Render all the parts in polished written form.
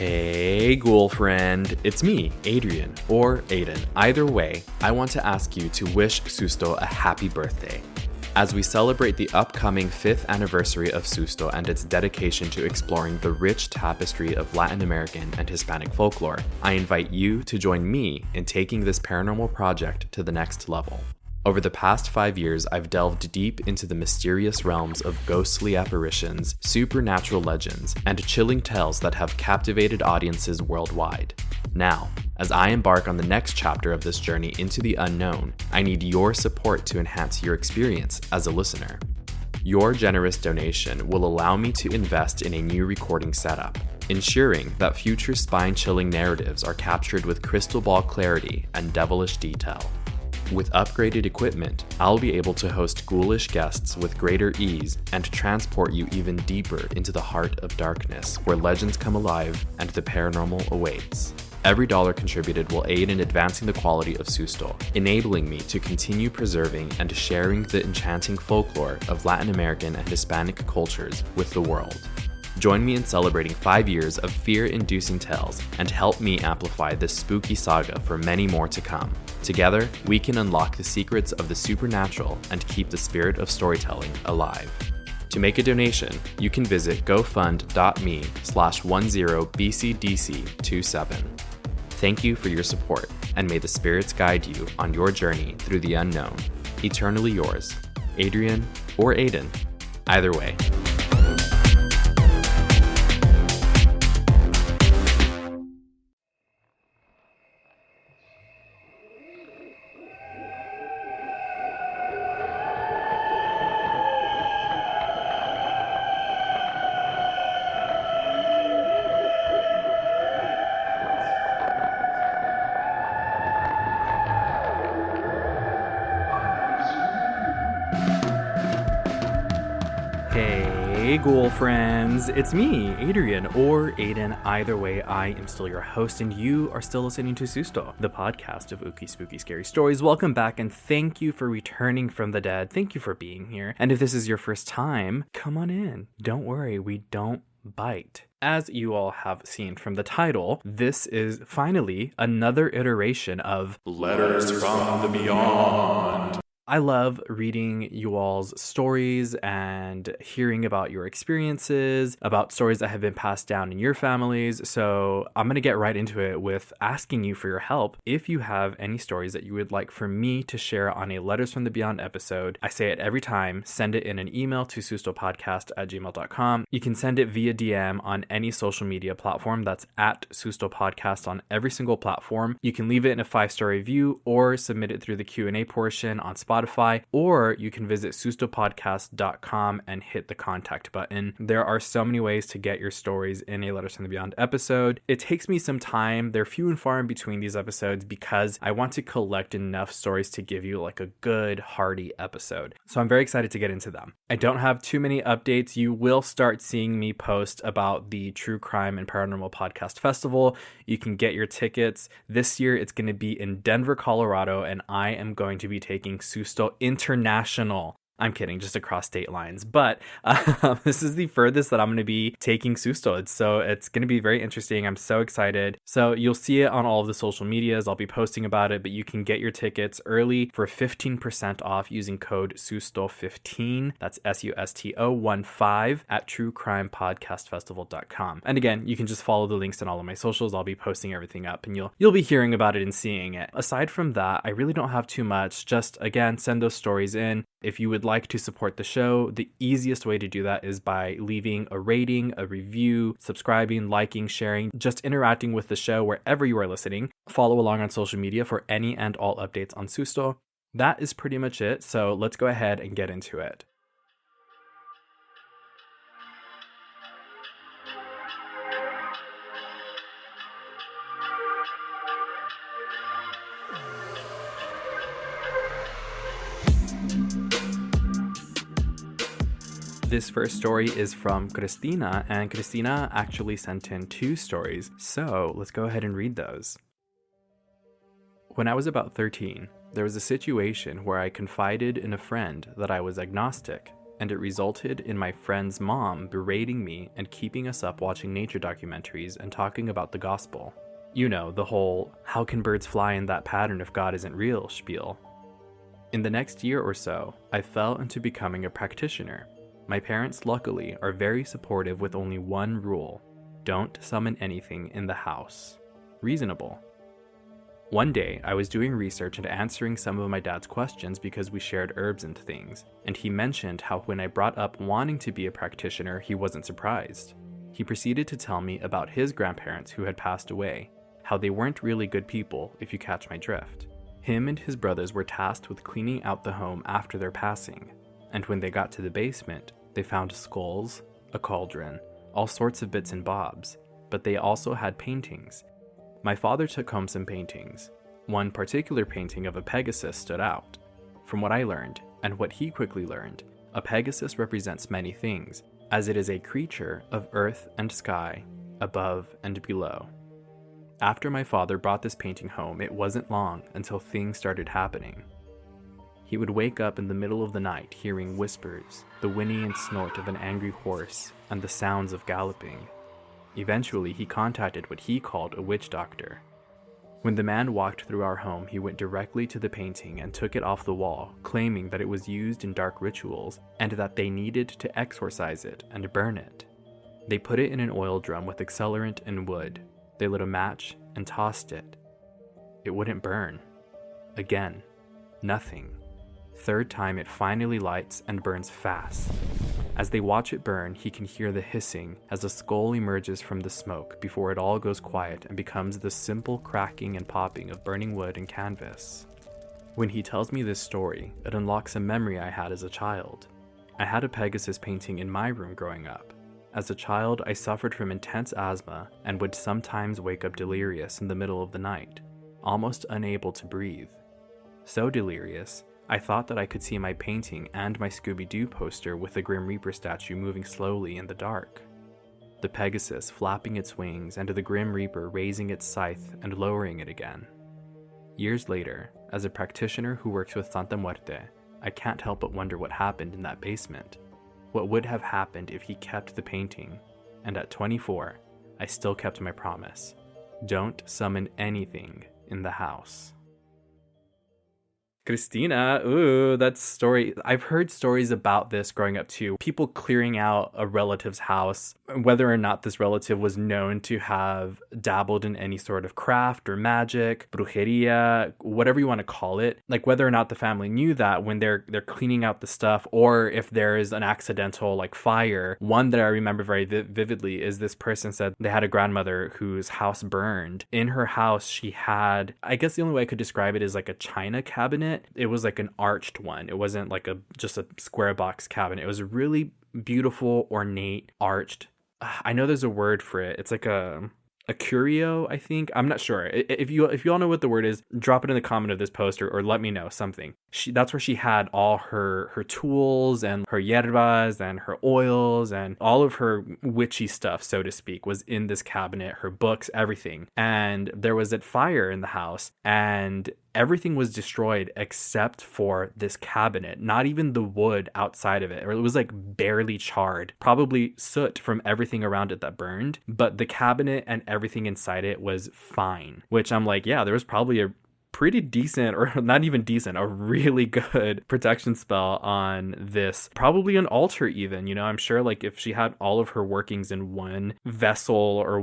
Hey, ghoul friend. It's me, Adrian, or Ayden. Either way, I want to ask you to wish Susto a happy birthday. As we celebrate the upcoming 5th anniversary of Susto and its dedication to exploring the rich tapestry of Latin American and Hispanic folklore, I invite you to join me in taking this paranormal project to the next level. Over the past 5 years, I've delved deep into the mysterious realms of ghostly apparitions, supernatural legends, and chilling tales that have captivated audiences worldwide. Now, as I embark on the next chapter of this journey into the unknown, I need your support to enhance your experience as a listener. Your generous donation will allow me to invest in a new recording setup, ensuring that future spine-chilling narratives are captured with crystal ball clarity and devilish detail. With upgraded equipment, I'll be able to host ghoulish guests with greater ease and transport you even deeper into the heart of darkness, where legends come alive and the paranormal awaits. Every dollar contributed will aid in advancing the quality of Susto, enabling me to continue preserving and sharing the enchanting folklore of Latin American and Hispanic cultures with the world. Join me in celebrating 5 years of fear-inducing tales and help me amplify this spooky saga for many more to come. Together, we can unlock the secrets of the supernatural and keep the spirit of storytelling alive. To make a donation, you can visit gofund.me/10bcdc27. Thank you for your support, and may the spirits guide you on your journey through the unknown. Eternally yours, Adrian or Ayden. Either way. Hey, ghoul friends, it's me, Adrian, or Ayden. Either way, I am still your host, and you are still listening to Susto, the podcast of ooky, spooky, scary stories. Welcome back, and thank you for returning from the dead. Thank you for being here. And if this is your first time, come on in. Don't worry, we don't bite. As you all have seen from the title, this is finally another iteration of Letters from the Beyond. I love reading you all's stories and hearing about your experiences, about stories that have been passed down in your families. So I'm going to get right into it with asking you for your help. If you have any stories that you would like for me to share on a Letters from the Beyond episode, I say it every time, send it in an email to sustopodcast@gmail.com. You can send it via DM on any social media platform. That's at sustopodcast on every single platform. You can leave it in a 5-star review or submit it through the Q&A portion on Spotify, or you can visit sustopodcast.com and hit the contact button. There are so many ways to get your stories in a Letters from the Beyond episode. It takes me some time. They're few and far in between these episodes because I want to collect enough stories to give you like a good, hearty episode. So I'm very excited to get into them. I don't have too many updates. You will start seeing me post about the True Crime and Paranormal Podcast Festival. You can get your tickets. This year it's going to be in Denver, Colorado, and I am going to be taking Susto International. I'm kidding, just across state lines. But this is the furthest that I'm going to be taking Susto. So it's going to be very interesting. I'm so excited. So you'll see it on all of the social medias. I'll be posting about it, but you can get your tickets early for 15% off using code SUSTO15. That's SUSTO15 at truecrimepodcastfestival.com. And again, you can just follow the links in all of my socials. I'll be posting everything up and you'll be hearing about it and seeing it. Aside from that, I really don't have too much. Just again, send those stories in. If you would like to support the show, the easiest way to do that is by leaving a rating, a review, subscribing, liking, sharing, just interacting with the show wherever you are listening. Follow along on social media for any and all updates on Susto. That is pretty much it, so let's go ahead and get into it. This first story is from Christina, and Christina actually sent in 2 stories, so let's go ahead and read those. When I was about 13, there was a situation where I confided in a friend that I was agnostic and it resulted in my friend's mom berating me and keeping us up watching nature documentaries and talking about the gospel. You know, the whole, how can birds fly in that pattern if God isn't real spiel. In the next year or so, I fell into becoming a practitioner. My parents, luckily, are very supportive with only one rule: don't summon anything in the house. Reasonable. One day, I was doing research and answering some of my dad's questions because we shared herbs and things, and he mentioned how when I brought up wanting to be a practitioner, he wasn't surprised. He proceeded to tell me about his grandparents who had passed away, how they weren't really good people, if you catch my drift. Him and his brothers were tasked with cleaning out the home after their passing, and when they got to the basement, they found skulls, a cauldron, all sorts of bits and bobs, but they also had paintings. My father took home some paintings. One particular painting of a Pegasus stood out. From what I learned, and what he quickly learned, a Pegasus represents many things, as it is a creature of earth and sky, above and below. After my father brought this painting home, it wasn't long until things started happening. He would wake up in the middle of the night hearing whispers, the whinny and snort of an angry horse, and the sounds of galloping. Eventually, he contacted what he called a witch doctor. When the man walked through our home, he went directly to the painting and took it off the wall, claiming that it was used in dark rituals and that they needed to exorcise it and burn it. They put it in an oil drum with accelerant and wood. They lit a match and tossed it. It wouldn't burn. Again, nothing. Third time, it finally lights and burns fast. As they watch it burn, he can hear the hissing as a skull emerges from the smoke before it all goes quiet and becomes the simple cracking and popping of burning wood and canvas. When he tells me this story, it unlocks a memory I had as a child. I had a Pegasus painting in my room growing up. As a child, I suffered from intense asthma and would sometimes wake up delirious in the middle of the night, almost unable to breathe. So delirious, I thought that I could see my painting and my Scooby-Doo poster with the Grim Reaper statue moving slowly in the dark. The Pegasus flapping its wings and the Grim Reaper raising its scythe and lowering it again. Years later, as a practitioner who works with Santa Muerte, I can't help but wonder what happened in that basement. What would have happened if he kept the painting? And at 24, I still kept my promise. Don't summon anything in the house. Christina, ooh, that story. I've heard stories about this growing up too. People clearing out a relative's house, whether or not this relative was known to have dabbled in any sort of craft or magic, brujeria, whatever you want to call it. Like whether or not the family knew that when they're cleaning out the stuff, or if there is an accidental like fire. One that I remember very vividly is this person said they had a grandmother whose house burned. In her house, she had, I guess the only way I could describe it is like a china cabinet. It was like an arched one. It wasn't like just a square box cabinet. It was a really beautiful, ornate, arched. I know there's a word for it. It's like a curio, I think. I'm not sure. If you all know what the word is, drop it in the comment of this post or let me know something. That's where she had all her tools and her yerbas and her oils and all of her witchy stuff, so to speak, was in this cabinet, her books, everything. And there was a fire in the house and everything was destroyed except for this cabinet, not even the wood outside of it. Or it was like barely charred, probably soot from everything around it that burned, but the cabinet and everything inside it was fine, which I'm like, yeah, there was probably a pretty decent, or not even decent, a really good protection spell on this, probably an altar even, I'm sure like if she had all of her workings in one vessel or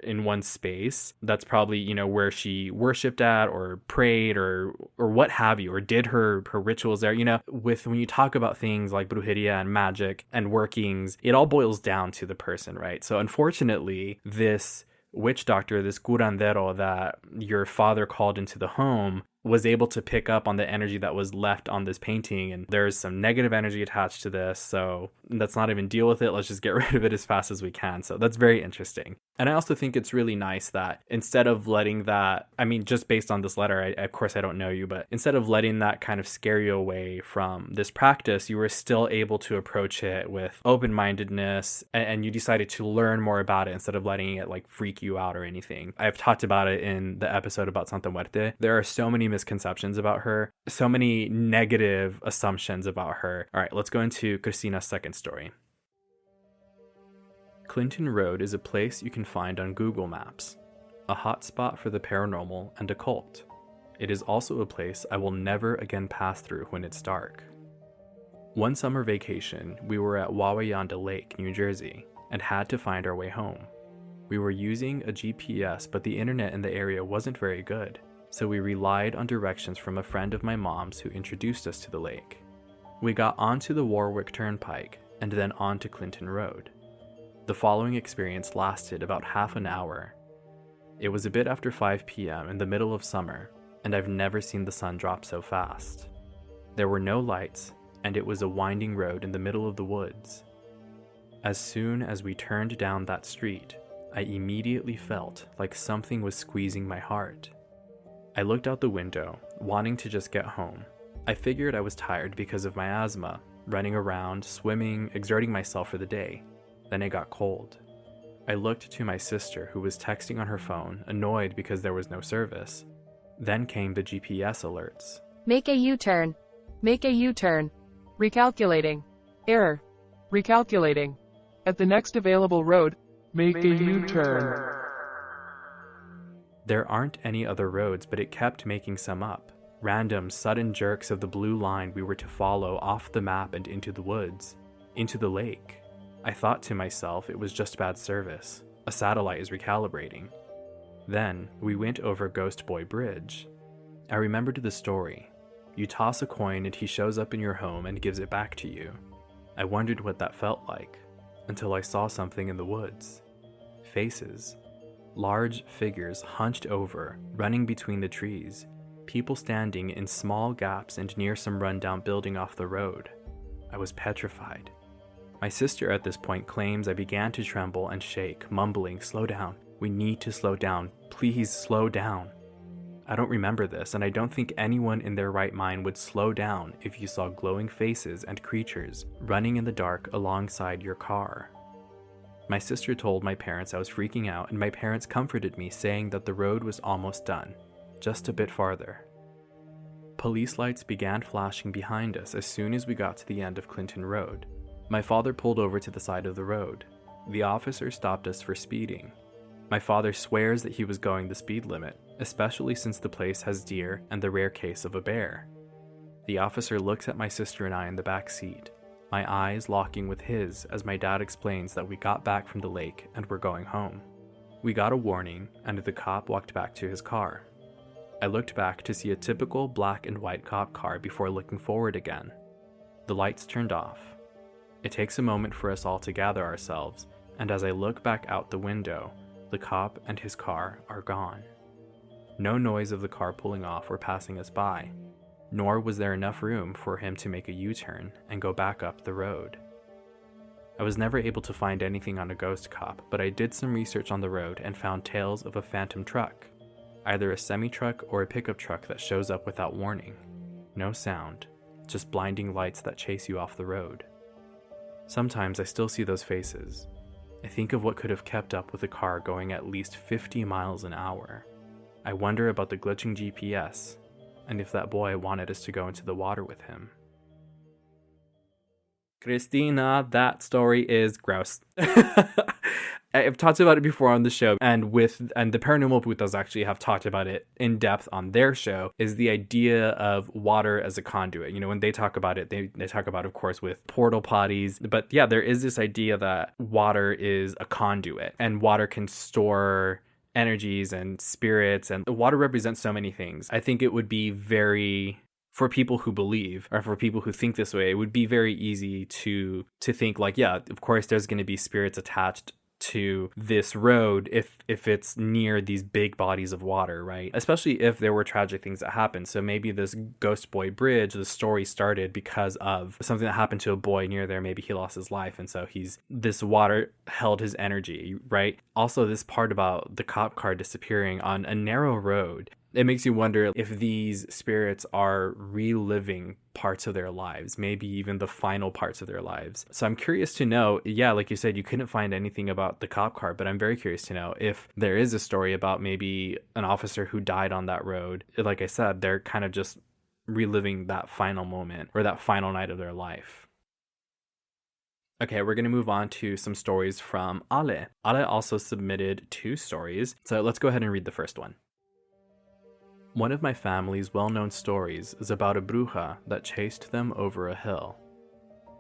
in one space, that's probably, where she worshipped at or prayed or what have you, or did her rituals there. When you talk about things like brujeria and magic and workings, it all boils down to the person, right? So unfortunately, this witch doctor, this curandero that your father called into the home, was able to pick up on the energy that was left on this painting, and there's some negative energy attached to this, so let's not even deal with it. Let's just get rid of it as fast as we can. So that's very interesting. And I also think it's really nice that instead of letting that, just based on this letter, of course I don't know you, but instead of letting that kind of scare you away from this practice, you were still able to approach it with open-mindedness, and you decided to learn more about it instead of letting it like freak you out or anything. I've talked about it in the episode about Santa Muerte. There are so many misconceptions about her, so many negative assumptions about her. All right, let's go into Christina's second story. Clinton Road is a place you can find on Google Maps, a hotspot for the paranormal and occult. It is also a place I will never again pass through when it's dark. One summer vacation, we were at Wawayanda Lake, New Jersey, and had to find our way home. We were using a GPS, but the internet in the area wasn't very good, so we relied on directions from a friend of my mom's who introduced us to the lake. We got onto the Warwick Turnpike and then onto Clinton Road. The following experience lasted about half an hour. It was a bit after 5 p.m. in the middle of summer, and I've never seen the sun drop so fast. There were no lights, and it was a winding road in the middle of the woods. As soon as we turned down that street, I immediately felt like something was squeezing my heart. I looked out the window, wanting to just get home. I figured I was tired because of my asthma, running around, swimming, exerting myself for the day. Then it got cold. I looked to my sister, who was texting on her phone, annoyed because there was no service. Then came the GPS alerts. Make a U-turn. Make a U-turn. Recalculating. Error. Recalculating. At the next available road, make a U-turn. There aren't any other roads, but it kept making some up. Random, sudden jerks of the blue line we were to follow off the map and into the woods. Into the lake. I thought to myself it was just bad service. A satellite is recalibrating. Then, we went over Ghost Boy Bridge. I remembered the story. You toss a coin and he shows up in your home and gives it back to you. I wondered what that felt like, until I saw something in the woods. Faces. Large figures hunched over, running between the trees. People standing in small gaps and near some rundown building off the road. I was petrified. My sister at this point claims I began to tremble and shake, mumbling, "Slow down. We need to slow down. Please slow down." I don't remember this, and I don't think anyone in their right mind would slow down if you saw glowing faces and creatures running in the dark alongside your car. My sister told my parents I was freaking out, and my parents comforted me, saying that the road was almost done, just a bit farther. Police lights began flashing behind us as soon as we got to the end of Clinton Road. My father pulled over to the side of the road. The officer stopped us for speeding. My father swears that he was going the speed limit, especially since the place has deer and the rare case of a bear. The officer looks at my sister and I in the back seat, my eyes locking with his as my dad explains that we got back from the lake and were going home. We got a warning, and the cop walked back to his car. I looked back to see a typical black and white cop car before looking forward again. The lights turned off. It takes a moment for us all to gather ourselves, and as I look back out the window, the cop and his car are gone. No noise of the car pulling off or passing us by, nor was there enough room for him to make a U-turn and go back up the road. I was never able to find anything on a ghost cop, but I did some research on the road and found tales of a phantom truck, either a semi-truck or a pickup truck that shows up without warning. No sound, just blinding lights that chase you off the road. Sometimes I still see those faces. I think of what could have kept up with a car going at least 50 miles an hour. I wonder about the glitching GPS, and if that boy wanted us to go into the water with him. Christina, that story is gross. I've talked about it before on the show, and the Paranormal Putas actually have talked about it in depth on their show, is the idea of water as a conduit. You know, when they talk about it, they talk about, of course, with portal potties. But yeah, there is this idea that water is a conduit, and water can store energies and spirits, and water represents so many things. I think it would be for people who believe, or for people who think this way, it would be very easy to think like, yeah, of course there's going to be spirits attached to this road if it's near these big bodies of water, right? Especially if there were tragic things that happened. So maybe this Ghost Boy Bridge, the story started because of something that happened to a boy near there. Maybe he lost his life, and so this water held his energy, right? Also, this part about the cop car disappearing on a narrow road. it makes you wonder if these spirits are reliving parts of their lives, maybe even the final parts of their lives. So I'm curious to know, yeah, like you said, you couldn't find anything about the cop car, but I'm very curious to know if there is a story about maybe an officer who died on that road. Like I said, they're kind of just reliving that final moment or that final night of their life. Okay, we're going to move on to some stories from Ale. Ale also submitted 2 stories, so let's go ahead and read the first one. One of my family's well-known stories is about a bruja that chased them over a hill.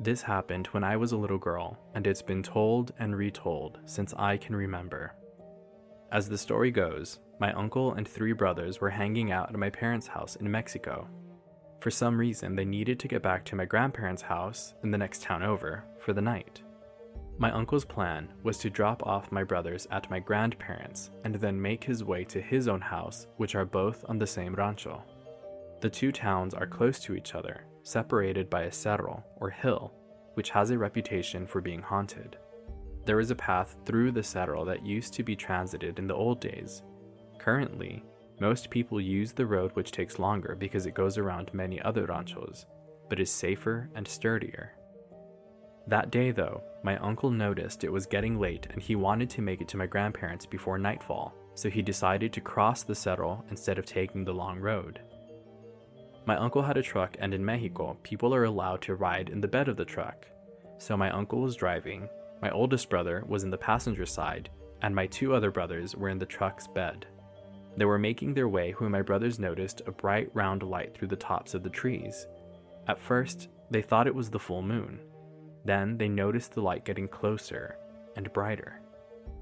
This happened when I was a little girl, and it's been told and retold since I can remember. As the story goes, my uncle and 3 brothers were hanging out at my parents' house in Mexico. For some reason, they needed to get back to my grandparents' house in the next town over for the night. My uncle's plan was to drop off my brothers at my grandparents' and then make his way to his own house, which are both on the same rancho. The 2 towns are close to each other, separated by a cerro, or hill, which has a reputation for being haunted. There is a path through the cerro that used to be transited in the old days. Currently, most people use the road, which takes longer because it goes around many other ranchos, but is safer and sturdier. That day though, my uncle noticed it was getting late and he wanted to make it to my grandparents before nightfall, so he decided to cross the cerro instead of taking the long road. My uncle had a truck, and in Mexico, people are allowed to ride in the bed of the truck. So my uncle was driving, my oldest brother was in the passenger side, and my 2 other brothers were in the truck's bed. They were making their way when my brothers noticed a bright round light through the tops of the trees. At first, they thought it was the full moon. Then they noticed the light getting closer and brighter.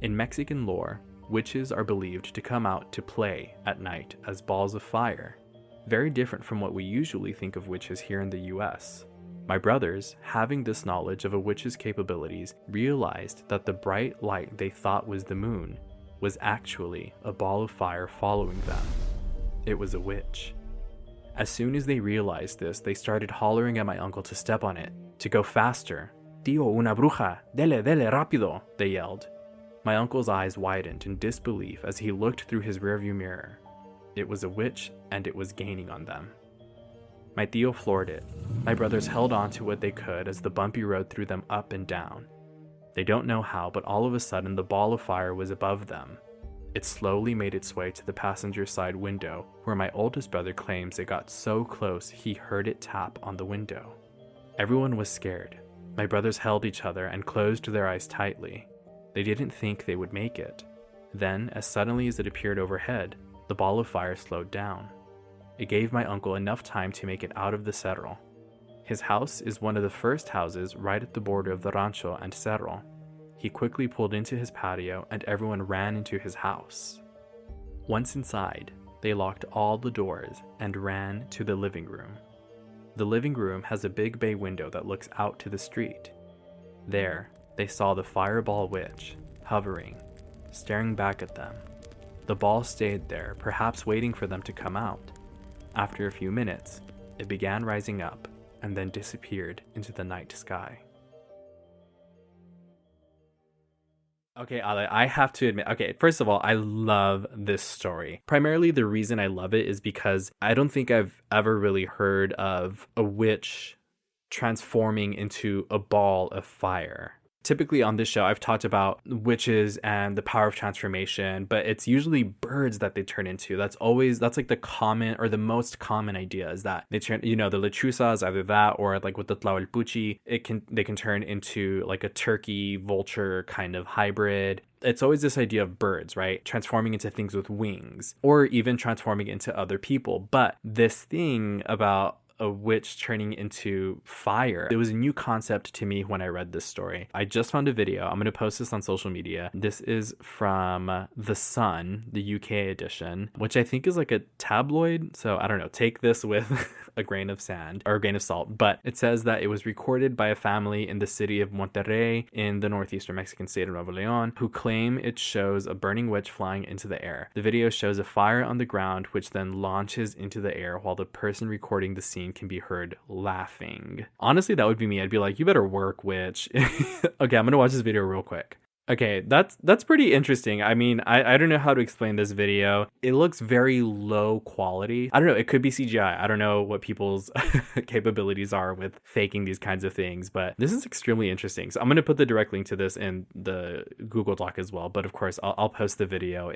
In Mexican lore, witches are believed to come out to play at night as balls of fire, very different from what we usually think of witches here in the US. My brothers, having this knowledge of a witch's capabilities, realized that the bright light they thought was the moon was actually a ball of fire following them. It was a witch. As soon as they realized this, they started hollering at my uncle to step on it, to go faster. "Tío, una bruja! Dele, dele, rápido!" they yelled. My uncle's eyes widened in disbelief as he looked through his rearview mirror. It was a witch, and it was gaining on them. My tío floored it. My brothers held on to what they could as the bumpy road threw them up and down. They don't know how, but all of a sudden the ball of fire was above them. It slowly made its way to the passenger side window, where my oldest brother claims it got so close he heard it tap on the window. Everyone was scared. My brothers held each other and closed their eyes tightly. They didn't think they would make it. Then, as suddenly as it appeared overhead, the ball of fire slowed down. It gave my uncle enough time to make it out of the cerro. His house is one of the first houses right at the border of the rancho and cerro. He quickly pulled into his patio and everyone ran into his house. Once inside, they locked all the doors and ran to the living room. The living room has a big bay window that looks out to the street. There, they saw the fireball witch, hovering, staring back at them. The ball stayed there, perhaps waiting for them to come out. After a few minutes, it began rising up and then disappeared into the night sky. Okay, Ale, I have to admit, okay, first of all, I love this story. Primarily, the reason I love it is because I don't think I've ever really heard of a witch transforming into a ball of fire. Typically on this show, I've talked about witches and the power of transformation, but it's usually birds that they turn into. That's like the common or the most common idea is that they turn, the lechuzas, either that or like with the tlahuelpuchi, they can turn into like a turkey vulture kind of hybrid. It's always this idea of birds, right? Transforming into things with wings or even transforming into other people. But this thing about a witch turning into fire, it was a new concept to me when I read this story. I just found a video. I'm going to post this on social media. This is from The Sun, the UK edition, which I think is like a tabloid. So I don't know, take this with a grain of sand or a grain of salt. But it says that it was recorded by a family in the city of Monterrey in the northeastern Mexican state of Nuevo León, who claim it shows a burning witch flying into the air. The video shows a fire on the ground, which then launches into the air while the person recording the scene can be heard laughing. Honestly, that would be me. I'd be like, you better work, witch. Okay, I'm gonna watch this video real quick. Okay, that's pretty interesting. I mean, I don't know how to explain this video. It looks very low quality. I don't know, it could be CGI. I don't know what people's capabilities are with faking these kinds of things, but this is extremely interesting. So I'm going to put the direct link to this in the Google Doc as well. But of course, I'll post the video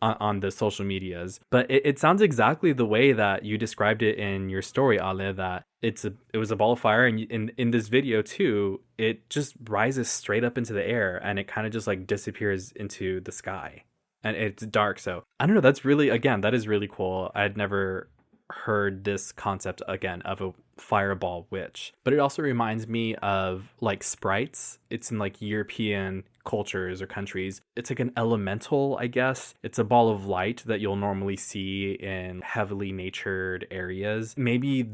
on the social medias. But it sounds exactly the way that you described it in your story, Ale, that it was a ball of fire, and in this video too, it just rises straight up into the air and it kind of just like disappears into the sky, and it's dark. So I don't know, that is really cool. I had never heard this concept again of a fireball witch, but it also reminds me of like sprites. It's in like European cultures or countries. It's like an elemental, I guess. It's a ball of light that you'll normally see in heavily natured areas. Maybe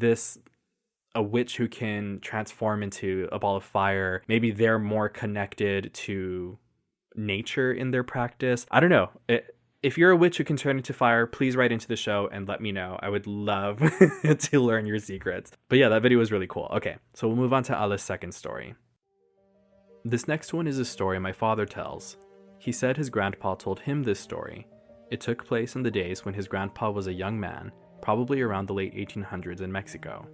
a witch who can transform into a ball of fire, maybe they're more connected to nature in their practice. I don't know. If you're a witch who can turn into fire, please write into the show and let me know. I would love to learn your secrets. But yeah, that video was really cool. Okay, so we'll move on to Alice's second story. This next one is a story my father tells. He said his grandpa told him this story. It took place in the days when his grandpa was a young man, probably around the late 1800s in Mexico.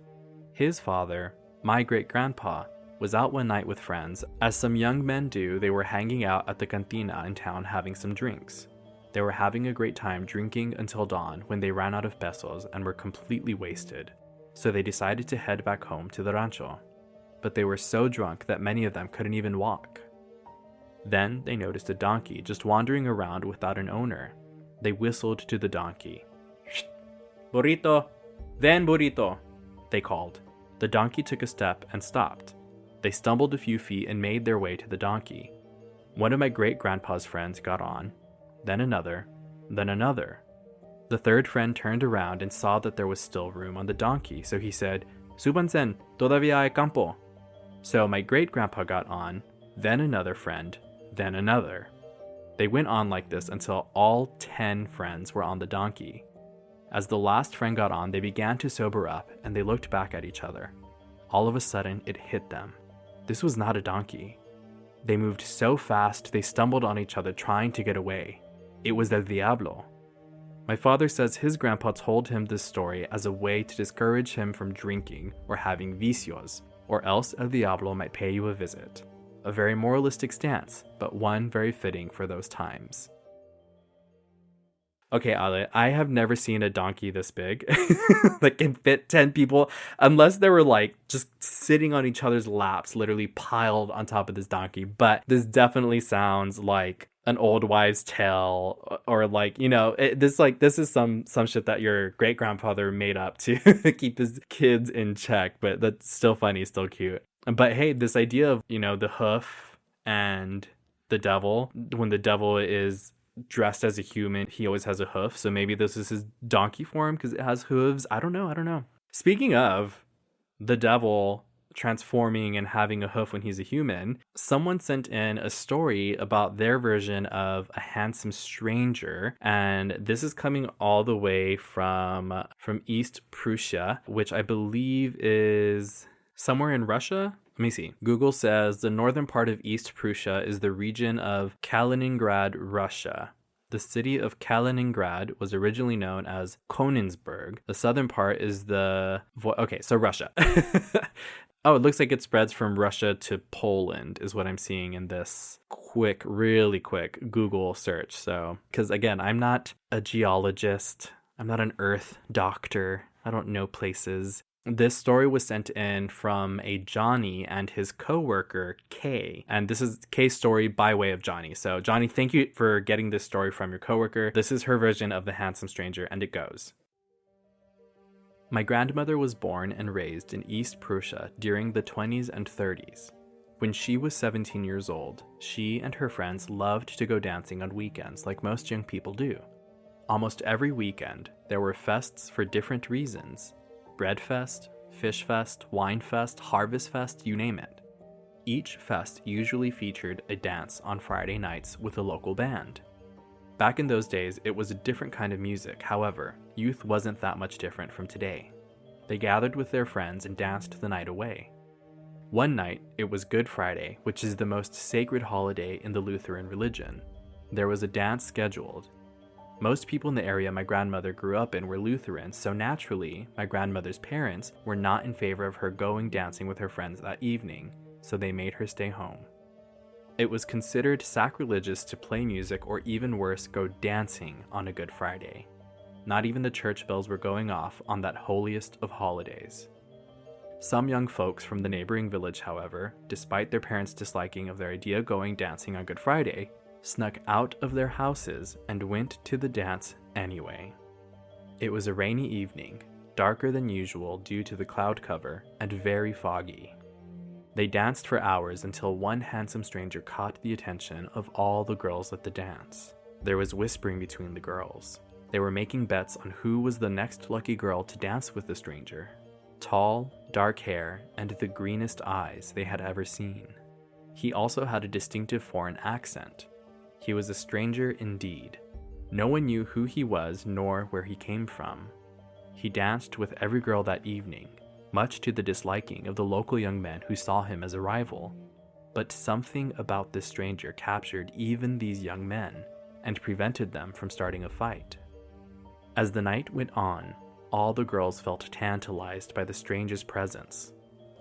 His father, my great-grandpa, was out one night with friends. As some young men do, they were hanging out at the cantina in town having some drinks. They were having a great time drinking until dawn when they ran out of pesos and were completely wasted. So they decided to head back home to the rancho. But they were so drunk that many of them couldn't even walk. Then they noticed a donkey just wandering around without an owner. They whistled to the donkey. "Burrito, ven burrito," they called. The donkey took a step and stopped. They stumbled a few feet and made their way to the donkey. One of my great-grandpa's friends got on, then another, then another. The third friend turned around and saw that there was still room on the donkey, so he said, "Súbanse, todavía hay campo." So my great-grandpa got on, then another friend, then another. They went on like this until all 10 friends were on the donkey. As the last friend got on, they began to sober up and they looked back at each other. All of a sudden, it hit them. This was not a donkey. They moved so fast, they stumbled on each other trying to get away. It was El Diablo. My father says his grandpa told him this story as a way to discourage him from drinking or having vicios, or else El Diablo might pay you a visit. A very moralistic stance, but one very fitting for those times. Okay, Ale, I have never seen a donkey this big that can fit 10 people, unless they were like just sitting on each other's laps, literally piled on top of this donkey. But this definitely sounds like an old wives' tale, or like, you know, this is some shit that your great grandfather made up to keep his kids in check. But that's still funny, still cute. But hey, this idea of, you know, the hoof and the devil, when the devil is dressed as a human, he always has a hoof. So maybe this is his donkey form because it has hooves. I don't know. Speaking of the devil transforming and having a hoof when he's a human, someone sent in a story about their version of a handsome stranger, and this is coming all the way from East Prussia, which I believe is somewhere in Russia. Let me see. Google says the northern part of East Prussia is the region of Kaliningrad, Russia. The city of Kaliningrad was originally known as Königsberg. The southern part is so Russia. Oh, it looks like it spreads from Russia to Poland is what I'm seeing in this really quick Google search. So, because again, I'm not a geologist. I'm not an earth doctor. I don't know places. This story was sent in from a Johnny and his coworker, Kay. And this is Kay's story by way of Johnny. So, Johnny, thank you for getting this story from your coworker. This is her version of The Handsome Stranger, and it goes. My grandmother was born and raised in East Prussia during the 20s and 30s. When she was 17 years old, she and her friends loved to go dancing on weekends like most young people do. Almost every weekend, there were fests for different reasons. Bread fest, fish fest, wine fest, harvest fest, you name it. Each fest usually featured a dance on Friday nights with a local band. Back in those days, it was a different kind of music. However, youth wasn't that much different from today. They gathered with their friends and danced the night away. One night, it was Good Friday, which is the most sacred holiday in the Lutheran religion. There was a dance scheduled. Most people in the area my grandmother grew up in were Lutherans, so naturally, my grandmother's parents were not in favor of her going dancing with her friends that evening, so they made her stay home. It was considered sacrilegious to play music or even worse, go dancing on a Good Friday. Not even the church bells were going off on that holiest of holidays. Some young folks from the neighboring village, however, despite their parents' disliking of their idea of going dancing on Good Friday, snuck out of their houses and went to the dance anyway. It was a rainy evening, darker than usual due to the cloud cover, and very foggy. They danced for hours until one handsome stranger caught the attention of all the girls at the dance. There was whispering between the girls. They were making bets on who was the next lucky girl to dance with the stranger. Tall, dark hair, and the greenest eyes they had ever seen. He also had a distinctive foreign accent. He was a stranger indeed. No one knew who he was nor where he came from. He danced with every girl that evening, much to the disliking of the local young men who saw him as a rival. But something about this stranger captured even these young men and prevented them from starting a fight. As the night went on, all the girls felt tantalized by the stranger's presence,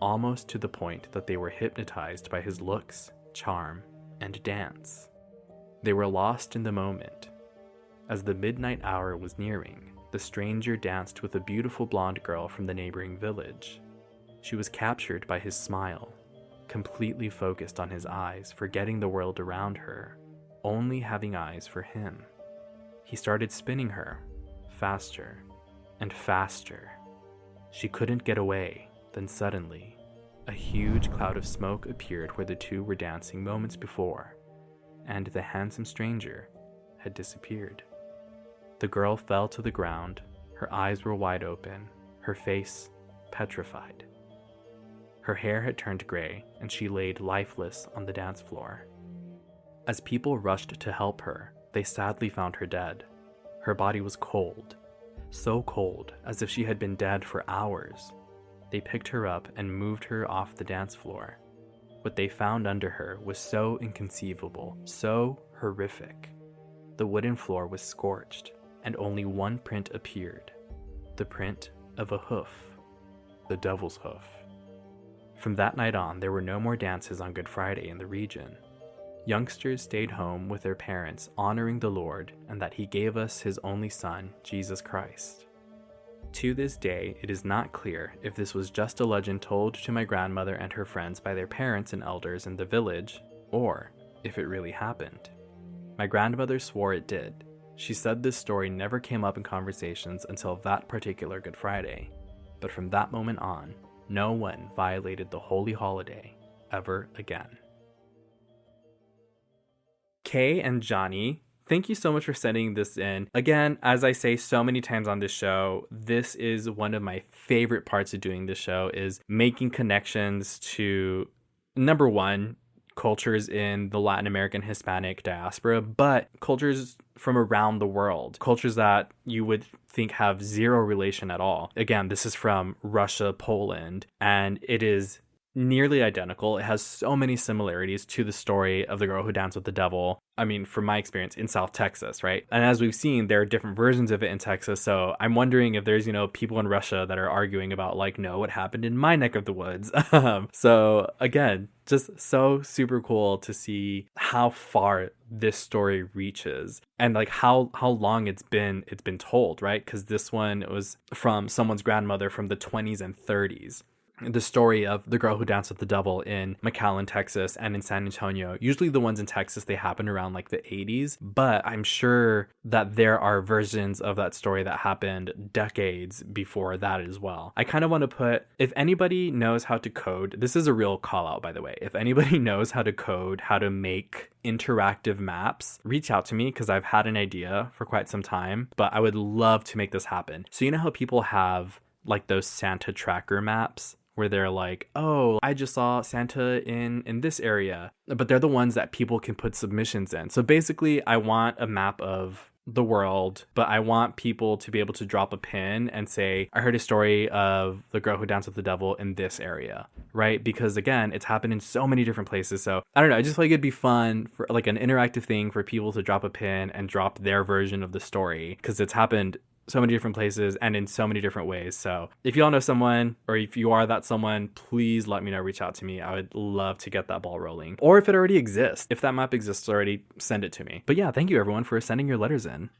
almost to the point that they were hypnotized by his looks, charm, and dance. They were lost in the moment. As the midnight hour was nearing, the stranger danced with a beautiful blonde girl from the neighboring village. She was captured by his smile, completely focused on his eyes, forgetting the world around her, only having eyes for him. He started spinning her, faster and faster. She couldn't get away. Then suddenly, a huge cloud of smoke appeared where the two were dancing moments before, and the handsome stranger had disappeared. The girl fell to the ground. Her eyes were wide open, her face petrified. Her hair had turned gray, and she laid lifeless on the dance floor. As people rushed to help her, they sadly found her dead. Her body was cold, so cold as if she had been dead for hours. They picked her up and moved her off the dance floor. What they found under her was so inconceivable, so horrific. The wooden floor was scorched, and only one print appeared, the print of a hoof, the devil's hoof. From that night on, there were no more dances on Good Friday in the region. Youngsters stayed home with their parents, honoring the Lord and that He gave us His only Son, Jesus Christ. To this day, it is not clear if this was just a legend told to my grandmother and her friends by their parents and elders in the village, or if it really happened. My grandmother swore it did. She said this story never came up in conversations until that particular Good Friday, but from that moment on, no one violated the holy holiday ever again. Kay and Johnny, thank you so much for sending this in. Again, as I say so many times on this show, this is one of my favorite parts of doing this show, is making connections to, number one, cultures in the Latin American Hispanic diaspora, but cultures from around the world, cultures that you would think have zero relation at all. Again, this is from Russia, Poland, and it is nearly identical. It has so many similarities to the story of the girl who danced with the devil. I mean, from my experience in South Texas, right? And as we've seen, there are different versions of it in Texas. So I'm wondering if there's, people in Russia that are arguing about no, what happened in my neck of the woods. So again, just so super cool to see how far this story reaches and how long it's been told, right? Because this one was from someone's grandmother from the 20s and 30s. The story of the girl who danced with the devil in McAllen, Texas, and in San Antonio. Usually the ones in Texas, they happen around the 80s, but I'm sure that there are versions of that story that happened decades before that as well. I kind of want to put, if anybody knows how to code, this is a real call out, by the way. If anybody knows how to code, how to make interactive maps, reach out to me, because I've had an idea for quite some time, but I would love to make this happen. So you know how people have those Santa tracker maps, where they're oh, I just saw Santa in this area, but they're the ones that people can put submissions in. So basically, I want a map of the world, but I want people to be able to drop a pin and say, I heard a story of the girl who danced with the devil in this area, right? Because again, it's happened in so many different places. So I don't know, I just feel like it'd be fun for like an interactive thing for people to drop a pin and drop their version of the story, because it's happened so many different places and in so many different ways. So if you all know someone, or if you are that someone, please let me know, reach out to me. I would love to get that ball rolling. Or if it already exists, if that map exists already, send it to me. But yeah, thank you everyone for sending your letters in.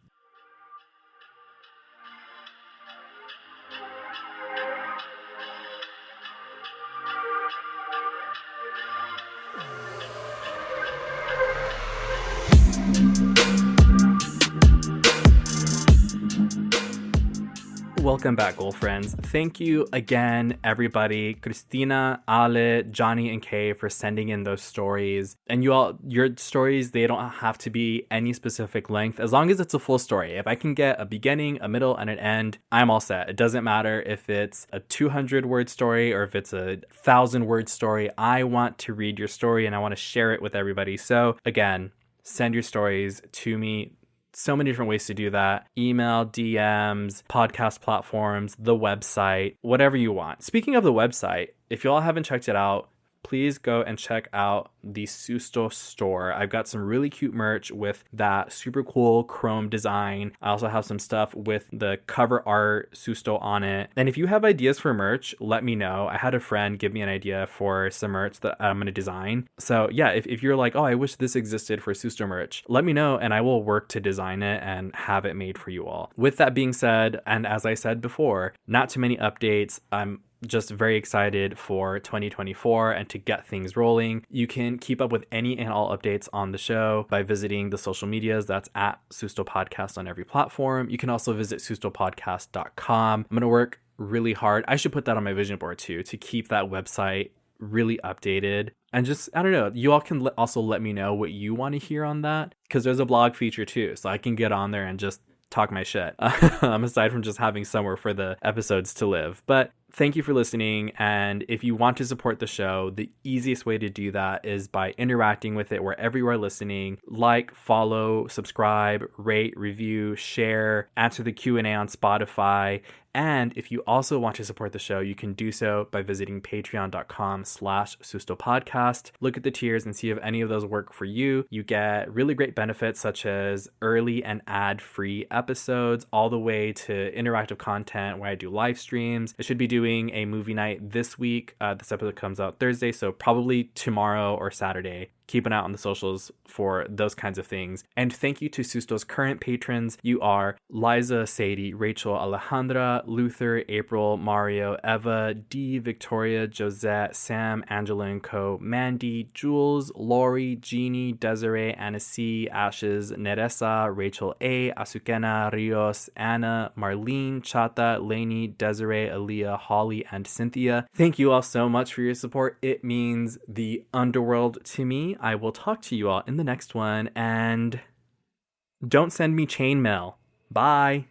Welcome back, goal friends. Thank you again, everybody. Christina, Ale, Johnny, and Kay for sending in those stories. And you all, your stories, they don't have to be any specific length, as long as it's a full story. If I can get a beginning, a middle, and an end, I'm all set. It doesn't matter if it's a 200-word story or if it's a 1,000-word story. I want to read your story and I want to share it with everybody. So again, send your stories to me. So many different ways to do that. Email, DMs, podcast platforms, the website, whatever you want. Speaking of the website, if you all haven't checked it out, please go and check out the Susto store. I've got some really cute merch with that super cool chrome design. I also have some stuff with the cover art Susto on it. And if you have ideas for merch, let me know. I had a friend give me an idea for some merch that I'm going to design. So yeah, if you're like, oh, I wish this existed for Susto merch, let me know and I will work to design it and have it made for you all. With that being said, and as I said before, not too many updates. I'm just very excited for 2024 and to get things rolling. You can keep up with any and all updates on the show by visiting the social medias. That's at Susto Podcast on every platform. You can also visit sustopodcast.com. I'm going to work really hard. I should put that on my vision board too, to keep that website really updated. And just, I don't know, you all can also let me know what you want to hear on that, because there's a blog feature too. So I can get on there and just talk my shit, aside from just having somewhere for the episodes to live. But thank you for listening. And if you want to support the show, the easiest way to do that is by interacting with it wherever you are listening. Like, follow, subscribe, rate, review, share, answer the Q&A on Spotify. And if you also want to support the show, you can do so by visiting patreon.com/sustopodcast. Look at the tiers and see if any of those work for you. You get really great benefits such as early and ad-free episodes, all the way to interactive content where I do live streams. I should be doing a movie night this week. This episode comes out Thursday, so probably tomorrow or Saturday. Keep an eye on the socials for those kinds of things. And thank you to Susto's current patrons. You are Liza, Sadie, Rachel, Alejandra, Luther, April, Mario, Eva, Dee, Victoria, Josette, Sam, Angela and Co, Mandy, Jules, Lori, Jeannie, Desiree, Anna C, Ashes, Neressa, Rachel A, Azucena, Rios, Anna, Marlene, Chata, Lainey, Desiree, Aaliyah, Holly, and Cynthia. Thank you all so much for your support. It means the underworld to me. I will talk to you all in the next one, and don't send me chain mail. Bye.